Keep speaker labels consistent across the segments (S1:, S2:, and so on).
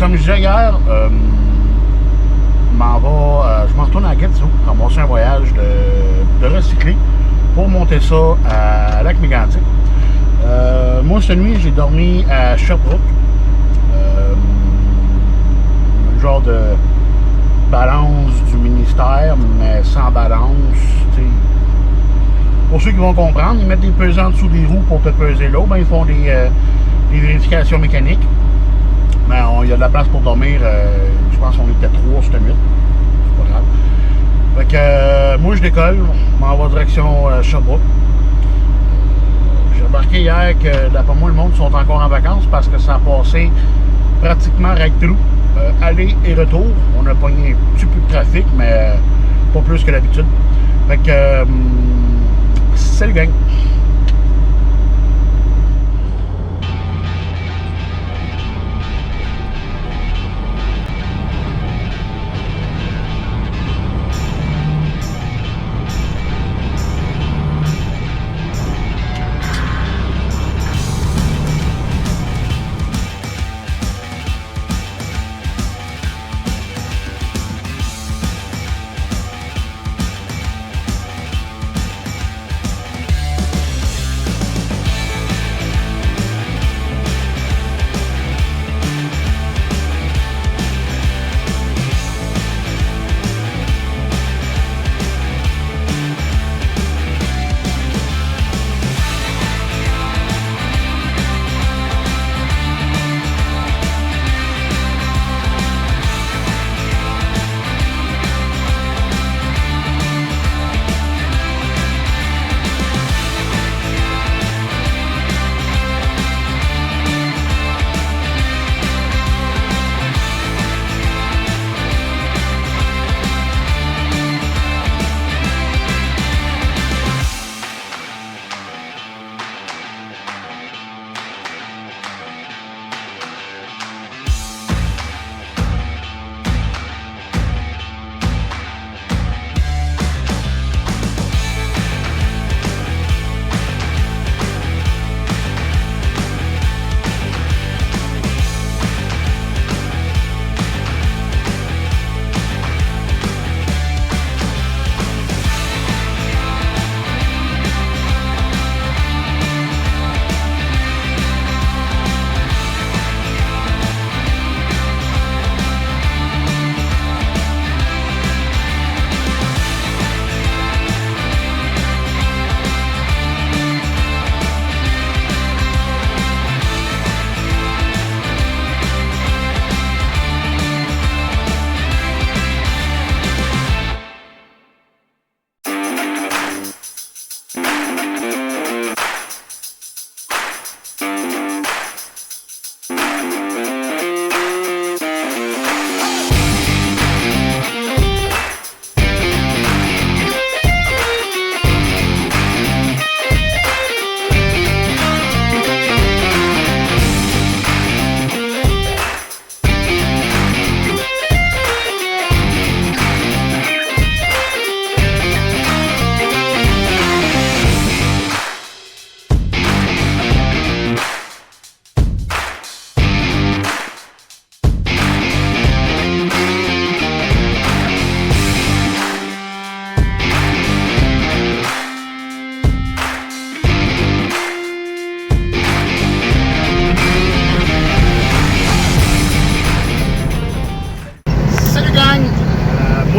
S1: comme je disais hier, je m'en retourne à Gatineau, ramasser un voyage de recycler pour monter ça à Lac-Mégantic. Moi, cette nuit, j'ai dormi à Sherbrooke. Un genre de balance du ministère, mais sans balance. T'sais. Pour ceux qui vont comprendre, ils mettent des pesants en dessous des roues pour te peser l'eau. Ben, ils font des vérifications mécaniques. Mais il y a de la place pour dormir. Je pense qu'on était 3 cette nuit. C'est pas grave. Fait que moi, je décolle. Je m'en vais direction Sherbrooke. J'ai remarqué hier que, d'après moi, le monde sont encore en vacances parce que ça a passé pratiquement right-through. Aller et retour. On a pogné un petit peu de trafic, mais pas plus que d'habitude. Fait que c'est le gang.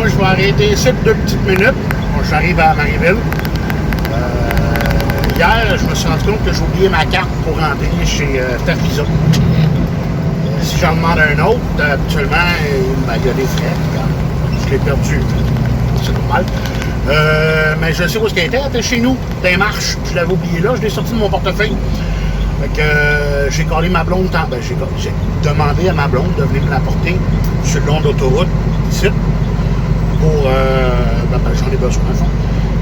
S1: Je vais arrêter ici 2 petites minutes. J'arrive à Marieville. Hier, je me suis rendu compte que j'ai oublié ma carte pour rentrer chez Tafisa. Si j'en demande un autre, habituellement, il y a des frais. Je l'ai perdu. C'est normal. Mais je sais où est-ce qu'elle était. Elle était chez nous, dans les marches. Je l'avais oublié là. Je l'ai sorti de mon portefeuille. Fait que j'ai collé ma blonde. J'ai demandé à ma blonde de venir me l'apporter sur le long de l'autoroute, ici. Pour j'en ai besoin à fond.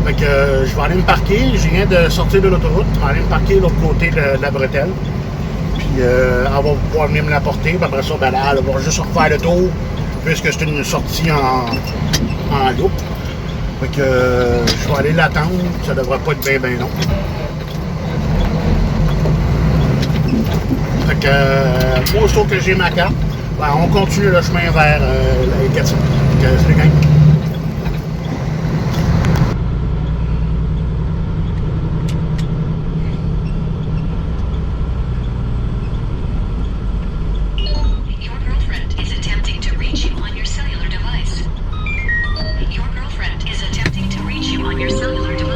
S1: Fait que je vais aller me parquer, je viens de sortir de l'autoroute, je vais aller me parquer de l'autre côté de la bretelle. Puis elle va pouvoir venir me l'apporter, puis après ça, elle va juste refaire le tour, puisque c'est une sortie en loupe. Fait que je vais aller l'attendre, ça devrait pas être bien long. Fait que moi, aussitôt que j'ai ma carte, Ben, on continue le chemin vers Gatineau. Salut, gang.
S2: Your girlfriend is attempting to reach you on your cellular device. Your girlfriend is attempting to reach you on your cellular device.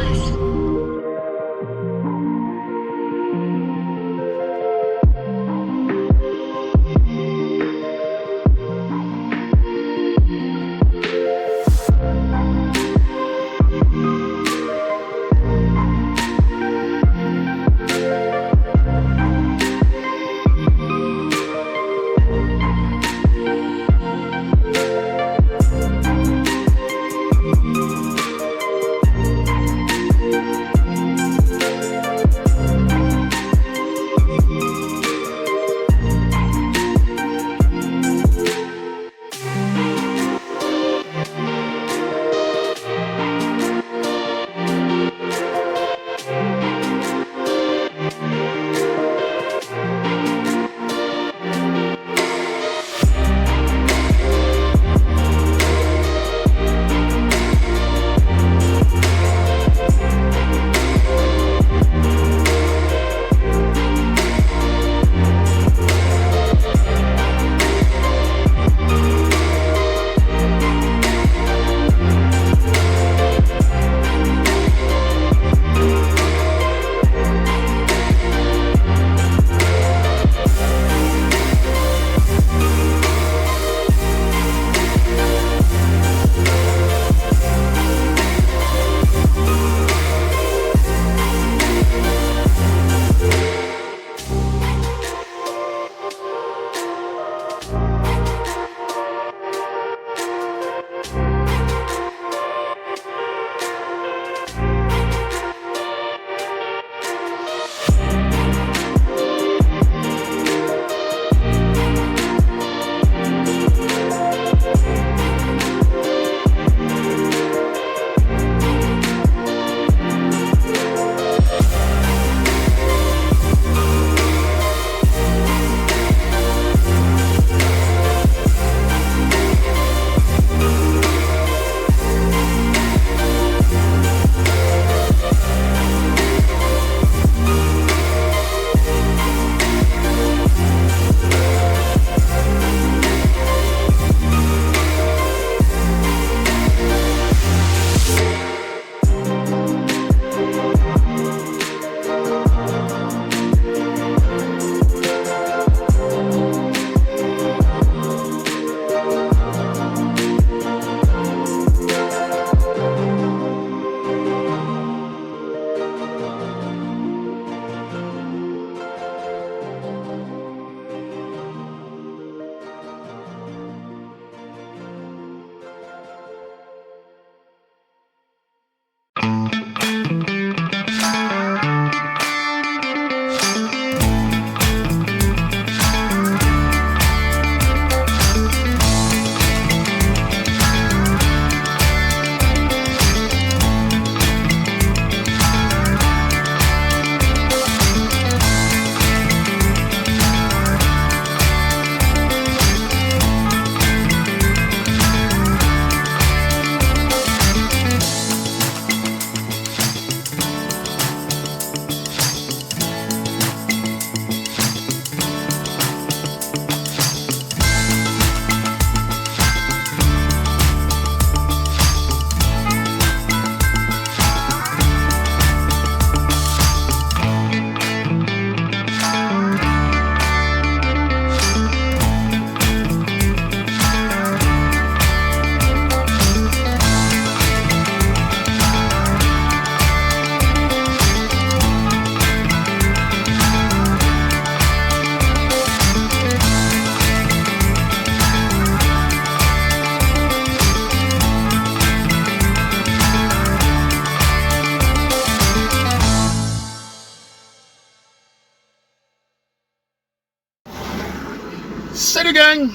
S1: Salut gang!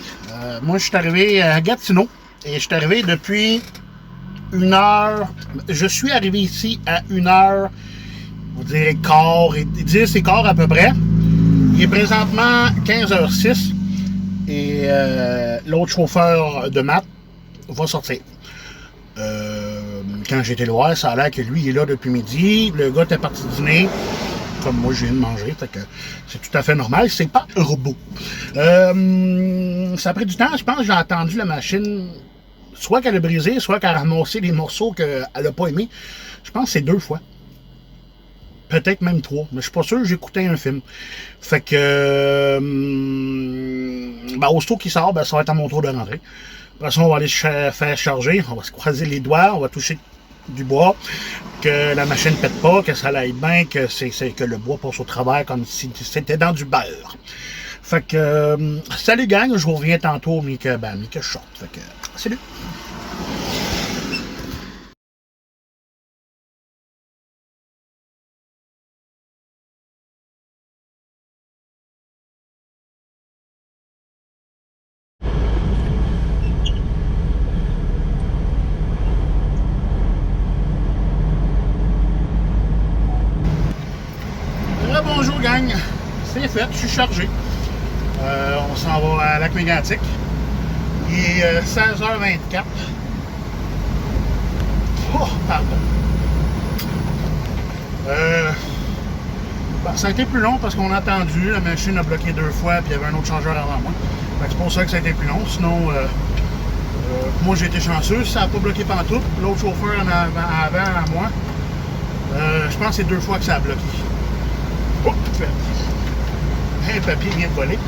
S1: Moi je suis arrivé à Gatineau et je suis arrivé depuis 1h. Je suis arrivé ici à 1h, vous direz quart et 10 et quart à peu près. Il est présentement 15h06. et l'autre chauffeur de Matt va sortir. Quand j'étais là, ça a l'air que lui, il est là depuis midi. Le gars était parti dîner, comme moi, je viens de manger. Fait que c'est tout à fait normal. C'est pas un robot. Ça a pris du temps. Je pense que j'ai entendu la machine, soit qu'elle a brisé, soit qu'elle a ramassé les morceaux qu'elle n'a pas aimés. Je pense que c'est 2 fois. Peut-être même 3. Mais je suis pas sûr, j'écoutais un film. Fait que... aussitôt qu'il sort, ça va être à mon tour de rentrer. Après ça, on va aller faire charger. On va se croiser les doigts. On va toucher du bois. Que la machine ne pète pas. Que ça aille bien. Que que le bois passe au travers comme si c'était dans du beurre. Fait que... salut gang. Je vous reviens tantôt, mais que je sorte. Fait que... salut. Bonjour gang, c'est fait, je suis chargé. On s'en va à Lac-Mégantic. Il est 16h24. Oh, pardon. Ça a été plus long parce qu'on a attendu. La machine a bloqué 2 fois puis il y avait un autre changeur avant moi. C'est pour ça que ça a été plus long. Sinon, moi j'ai été chanceux. Ça n'a pas bloqué pantoute. L'autre chauffeur en avant à moi, je pense que c'est 2 fois que ça a bloqué. Oh, un papier vient de voler.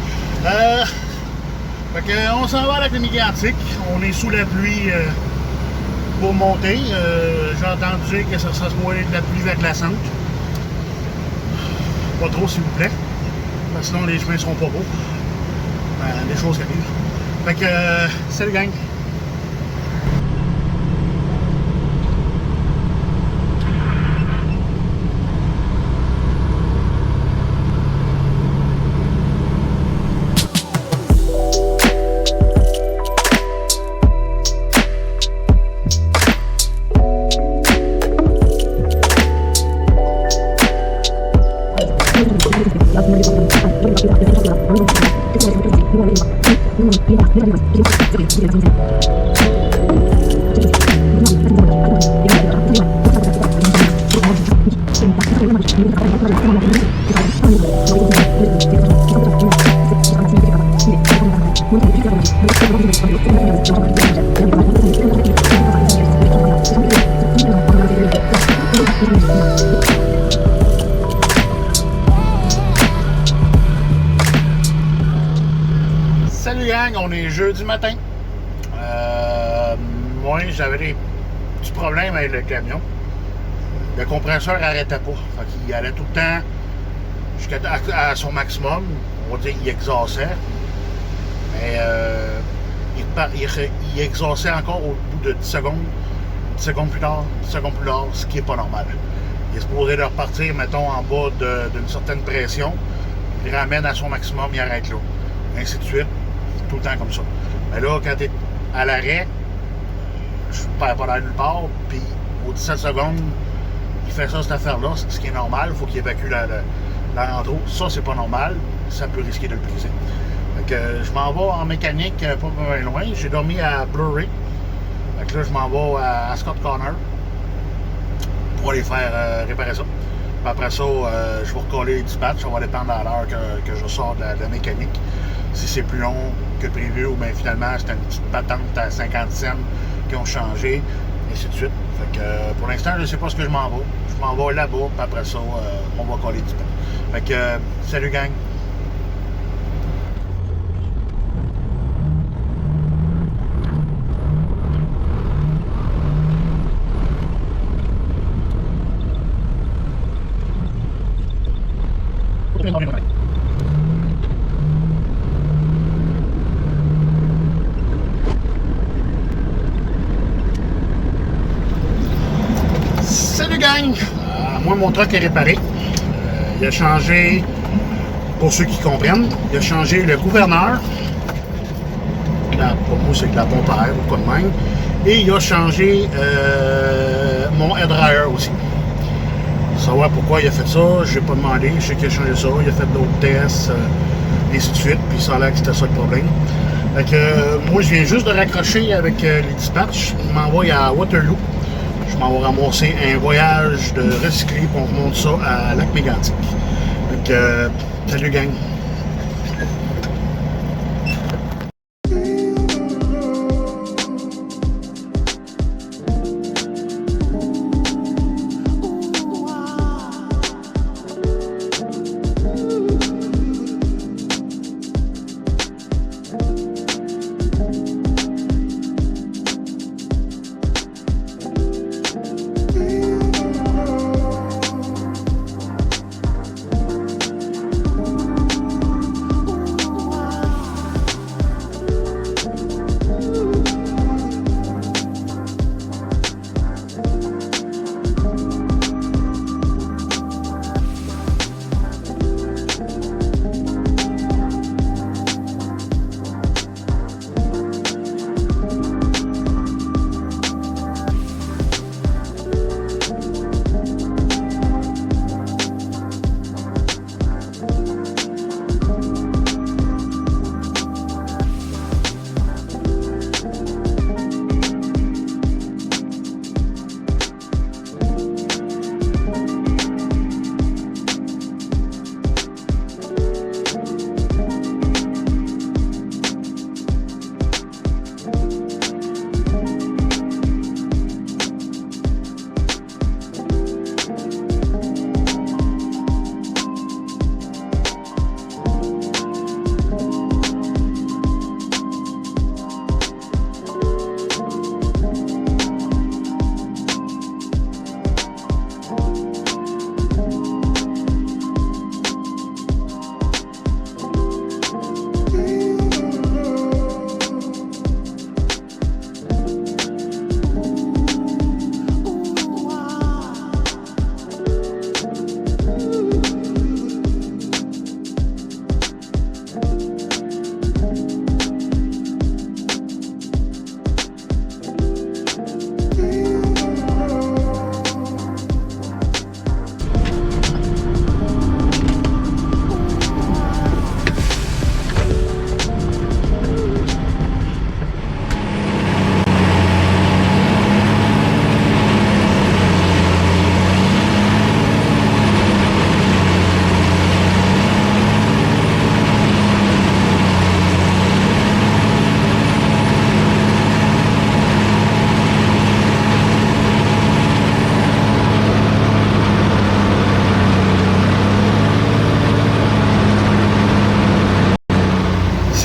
S1: Fait que, on s'en va à Lac-Mégantic. On est sous la pluie pour monter. J'ai entendu dire que ça se voit de la pluie verglaçante. Pas trop, s'il vous plaît. Parce que sinon, les chemins seront pas beaux. Des choses qui arrivent. Fait que, salut gang. Salut gang, on est jeudi matin. Moi, j'avais des petits problèmes avec le camion. Le compresseur n'arrêtait pas. Il allait tout le temps jusqu'à son maximum. On va dire qu'il exhaustait. Mais il exhaustait encore au bout de 10 secondes. 10 secondes plus tard, ce qui n'est pas normal. Il est supposé de repartir, mettons, en bas d'une certaine pression. Il ramène à son maximum, il arrête là. Ainsi de suite. Tout le temps comme ça. Mais là, quand tu es à l'arrêt, je ne perds pas d'air nulle part, puis aux 17 secondes, il fait ça, cette affaire-là, ce qui est normal, il faut qu'il évacue la rentrée. Ça, c'est pas normal, ça peut risquer de le briser. Fait que je m'en vais en mécanique, pas bien loin. J'ai dormi à Blurry. Fait que là, je m'en vais à Scott Corner pour aller faire réparer ça. Puis après ça, je vais recoller les dispatchs. Ça va dépendre à l'heure que je sors de la mécanique. Si c'est plus long que prévu ou bien finalement c'était une petite patente à 50 cents qui ont changé, et ainsi de suite. Fait que pour l'instant, je ne sais pas ce que je m'en vais. Je m'en vais là-bas, puis après ça, on va coller du pain. Fait que salut gang! Salut gang! Moi, mon truck est réparé. Il a changé, pour ceux qui comprennent, il a changé le gouverneur. Pour moi, c'est de la pompe à air ou quoi de même. Et il a changé mon air dryer aussi. Savoir pourquoi il a fait ça, je n'ai pas demandé. Je sais qu'il a changé ça. Il a fait d'autres tests. et ainsi de suite. Puis ça a l'air que c'était ça le problème. Fait que moi, je viens juste de raccrocher avec les dispatchs. Je m'envoie à Waterloo. Je m'en vais ramasser un voyage de recyclé, puis on remonte ça à Lac-Mégantic. Fait que, salut gang!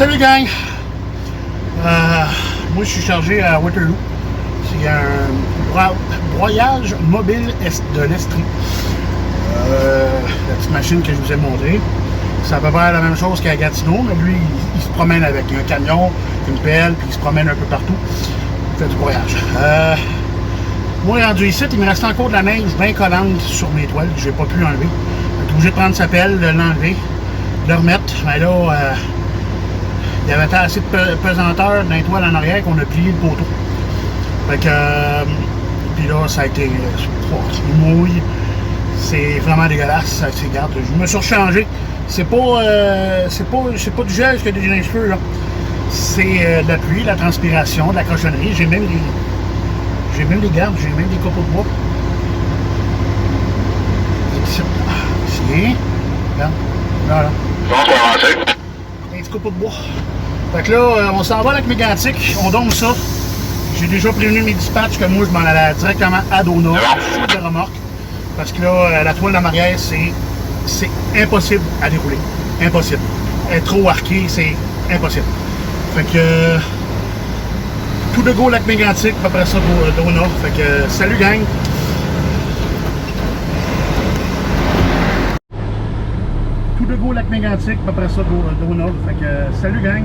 S1: Salut gang! Moi je suis chargé à Waterloo. C'est un broyage mobile de l'Estrie. La petite machine que je vous ai montrée. C'est à peu près la même chose qu'à Gatineau, mais lui il se promène avec un camion, une pelle, puis il se promène un peu partout. Il fait du broyage. Moi rendu ici, il me reste encore de la neige bien collante sur mes toiles que j'ai pas pu enlever. J'ai obligé de prendre sa pelle, de l'enlever, de le remettre. Mais là, il y avait assez de pesanteur dans les toiles en arrière qu'on a plié le poteau. Fait que, puis là, ça a été, il mouille. C'est vraiment dégueulasse. Regarde, je me suis rechangé. C'est pas du gel que des les cheveux, là. C'est de la pluie, de la transpiration, de la cochonnerie. J'ai même des gardes, j'ai même des copeaux de bois. Ici, regarde, là. Un petit copeau de bois. Fait que là, on s'en va avec mes gantiques, on donne ça. J'ai déjà prévenu mes dispatchs que moi, je m'en allais directement à Dona, sur de remorque. Parce que là, la toile de arrière, c'est impossible à dérouler. Impossible. Elle est trop arquée, c'est impossible. Fait que tout de go Lac-Mégantic, après ça pour Dona. Fait que salut gang! Tout de go Lac-Mégantic, après ça pour Dona. Fait que salut gang!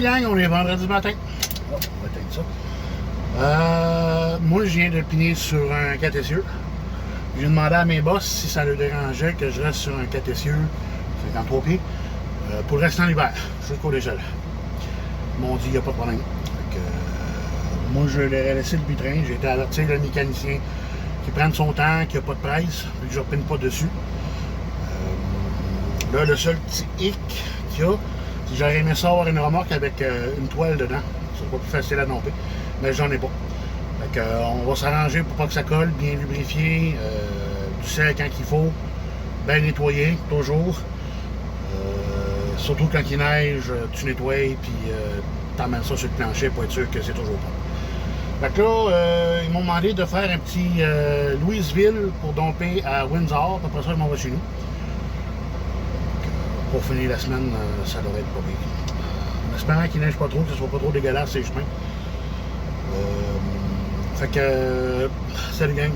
S1: gang, on est vendredi matin. Oh, on va éteindre ça. Moi, je viens de piner sur un 4 essieux. J'ai demandé à mes boss si ça leur dérangeait que je reste sur un 4 essieux, 53 pieds, pour le restant de l'hiver, jusqu'au dégel. Ils m'ont dit qu'il n'y a pas de problème. Moi, je l'ai laissé le butrain. J'ai été avertir le mécanicien qui prenne son temps, qu'il n'y a pas de presse, puis que je ne repine pas dessus. Là, le seul petit hic qu'il y a, c'est que j'aurais aimé ça avoir une remorque avec une toile dedans. Ce serait pas plus facile à domper, mais j'en ai pas. Fait que, on va s'arranger pour pas que ça colle, bien lubrifié, du sel quand il faut, bien nettoyé, toujours. Surtout quand il neige, tu nettoies, puis t'emmènes ça sur le plancher pour être sûr que c'est toujours bon. Fait que là, ils m'ont demandé de faire un petit Louisville pour domper à Windsor, après ça, je m'en vais chez nous. Pour finir la semaine, ça devrait être pas bien. En espérant qu'il neige pas trop, que ce soit pas trop dégueulasse ces chemins. Fait que, salut gang.